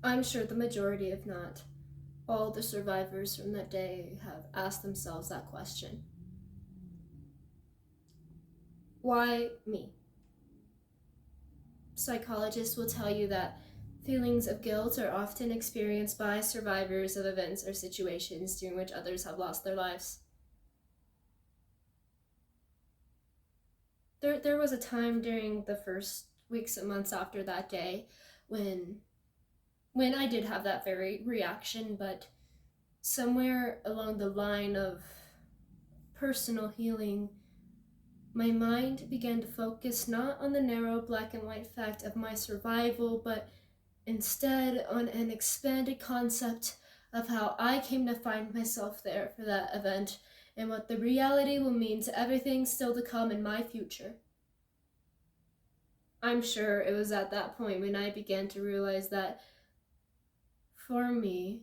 I'm sure the majority, if not all, the survivors from that day have asked themselves that question. Why me? Psychologists will tell you that feelings of guilt are often experienced by survivors of events or situations during which others have lost their lives. There was a time during the first weeks and months after that day when I did have that very reaction, but somewhere along the line of personal healing, my mind began to focus not on the narrow black and white fact of my survival, but instead on an expanded concept of how I came to find myself there for that event and what the reality will mean to everything still to come in my future. I'm sure it was at that point when I began to realize that for me,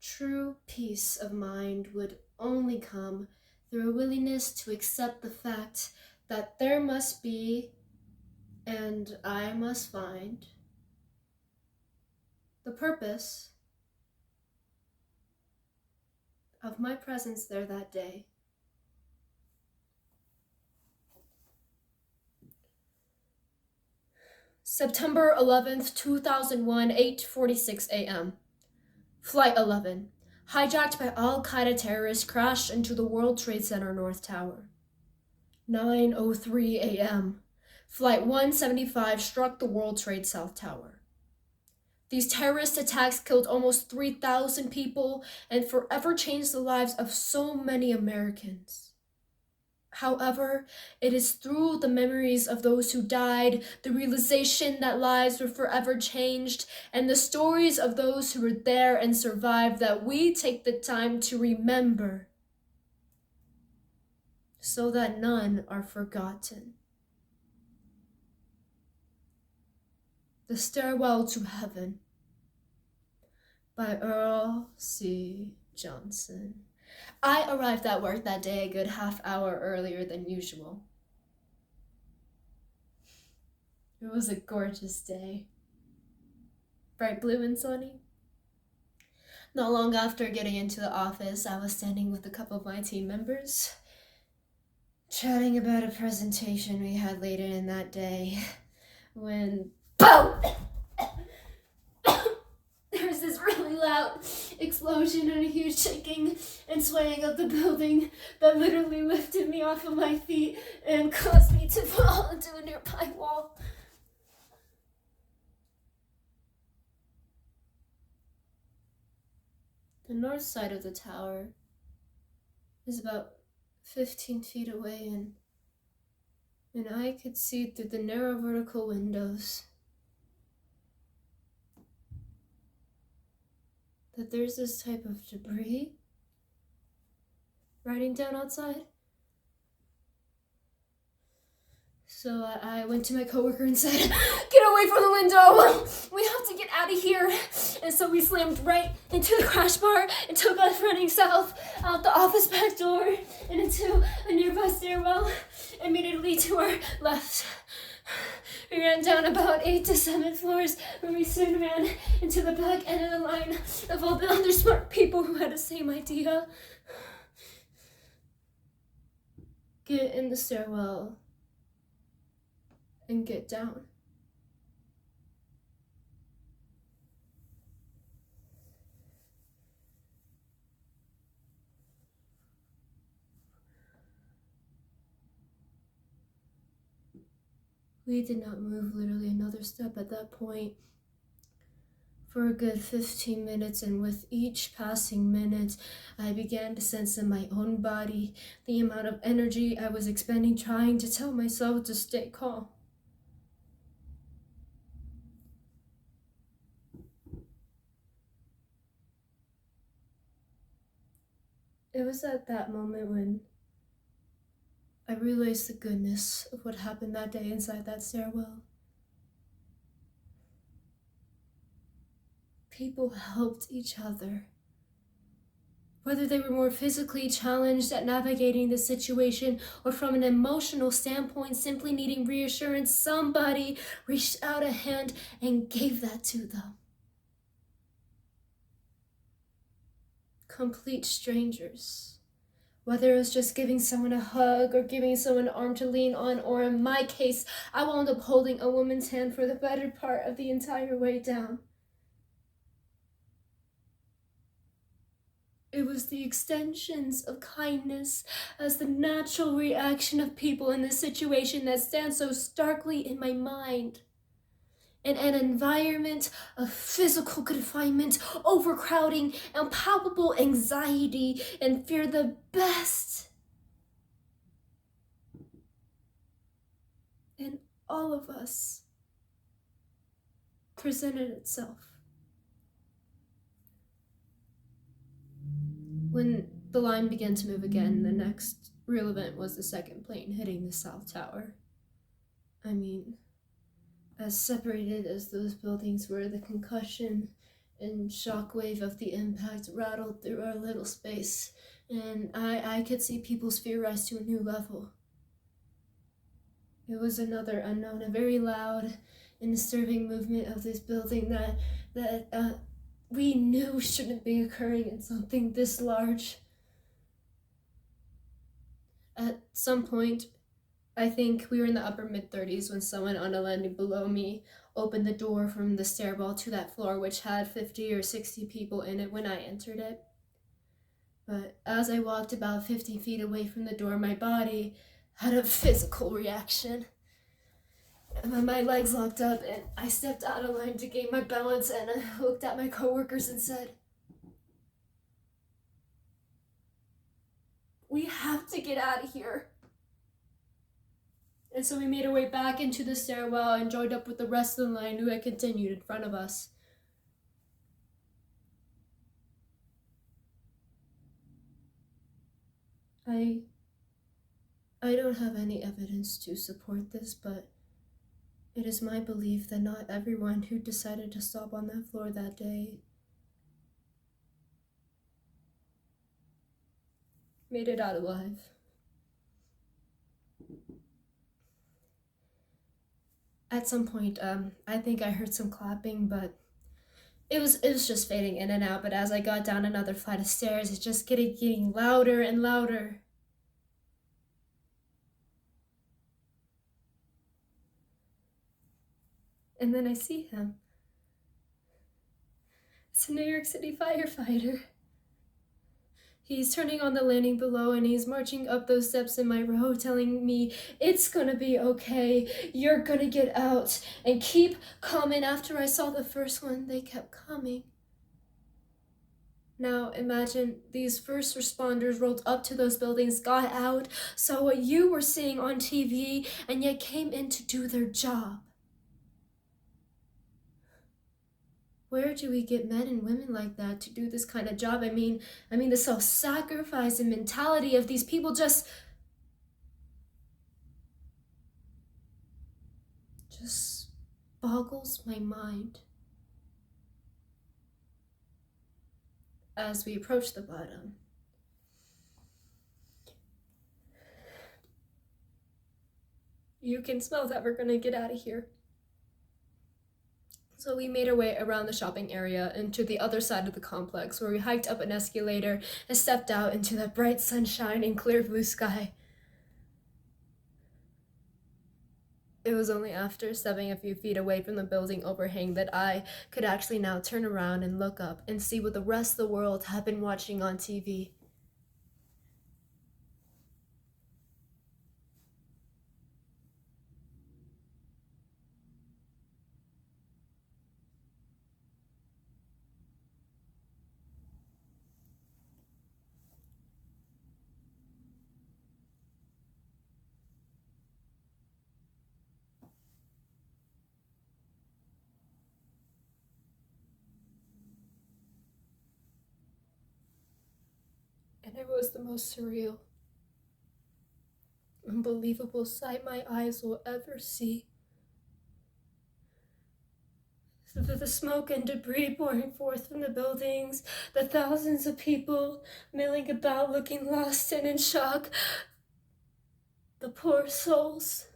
true peace of mind would only come through a willingness to accept the fact that there must be, and I must find, the purpose of my presence there that day. September 11th, 2001, 8:46 a.m. Flight 11, hijacked by Al-Qaeda terrorists, crashed into the World Trade Center North Tower. 9:03 a.m. Flight 175 struck the World Trade South Tower. These terrorist attacks killed almost 3,000 people and forever changed the lives of so many Americans. However, it is through the memories of those who died, the realization that lives were forever changed, and the stories of those who were there and survived that we take the time to remember so that none are forgotten. The Stairwell to Heaven by Earl C. Johnson. I arrived at work that day a good half hour earlier than usual. It was a gorgeous day. Bright blue and sunny. Not long after getting into the office, I was standing with a couple of my team members, chatting about a presentation we had later in that day, when BOOM! There was this really loud explosion and a huge shaking and swaying of the building that literally lifted me off of my feet and caused me to fall into a nearby wall. The north side of the tower is about 15 feet away, and I could see through the narrow vertical windows that there's this type of debris riding down outside. So I went to my coworker and said, "Get away from the window! We have to get out of here!" And so we slammed right into the crash bar and took off running south out the office back door and into a nearby stairwell immediately to our left. We ran down about 8 to 7 floors, where we soon ran into the back end of the line of all the other smart people who had the same idea. Get in the stairwell and get down. We did not move literally another step at that point for a good 15 minutes, and with each passing minute, I began to sense in my own body the amount of energy I was expending trying to tell myself to stay calm. It was at that moment when I realized the goodness of what happened that day inside that stairwell. People helped each other. Whether they were more physically challenged at navigating the situation or from an emotional standpoint, simply needing reassurance, somebody reached out a hand and gave that to them. Complete strangers. Whether it was just giving someone a hug or giving someone an arm to lean on, or in my case, I wound up holding a woman's hand for the better part of the entire way down. It was the extensions of kindness as the natural reaction of people in this situation that stands so starkly in my mind. In an environment of physical confinement, overcrowding, and palpable anxiety and fear, the best in all of us presented itself. When the line began to move again, the next real event was the second plane hitting the South Tower. I mean, as separated as those buildings were, the concussion and shockwave of the impact rattled through our little space, and I could see people's fear rise to a new level. It was another unknown, a very loud and disturbing movement of this building that we knew shouldn't be occurring in something this large. At some point, I think we were in the upper mid-30s when someone on a landing below me opened the door from the stairwell to that floor, which had 50 or 60 people in it when I entered it. But as I walked about 50 feet away from the door, my body had a physical reaction. My legs locked up and I stepped out of line to gain my balance, and I looked at my coworkers and said, "We have to get out of here." And so we made our way back into the stairwell and joined up with the rest of the line who had continued in front of us. I don't have any evidence to support this, but it is my belief that not everyone who decided to stop on that floor that day made it out alive. At some point, I think I heard some clapping, but it was just fading in and out. But as I got down another flight of stairs, it's just getting louder and louder. And then I see him. It's a New York City firefighter. He's turning on the landing below and he's marching up those steps in my row telling me, "It's gonna be okay, you're gonna get out," and keep coming. After I saw the first one, they kept coming. Now imagine these first responders rolled up to those buildings, got out, saw what you were seeing on TV, and yet came in to do their job. Where do we get men and women like that to do this kind of job? I mean the self-sacrifice and mentality of these people just boggles my mind. As we approach the bottom, you can smell that we're gonna get out of here. So we made our way around the shopping area and to the other side of the complex, where we hiked up an escalator and stepped out into the bright sunshine and clear blue sky. It was only after stepping a few feet away from the building overhang that I could actually now turn around and look up and see what the rest of the world had been watching on TV. And it was the most surreal, unbelievable sight my eyes will ever see. The smoke and debris pouring forth from the buildings, the thousands of people milling about looking lost and in shock, the poor souls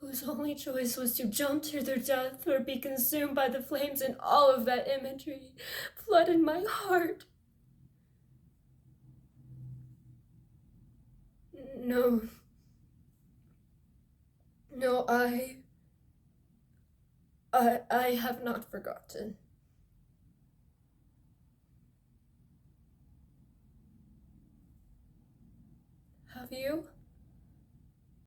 whose only choice was to jump to their death or be consumed by the flames, and all of that imagery flooded my heart. No, no, I have not forgotten. Have you?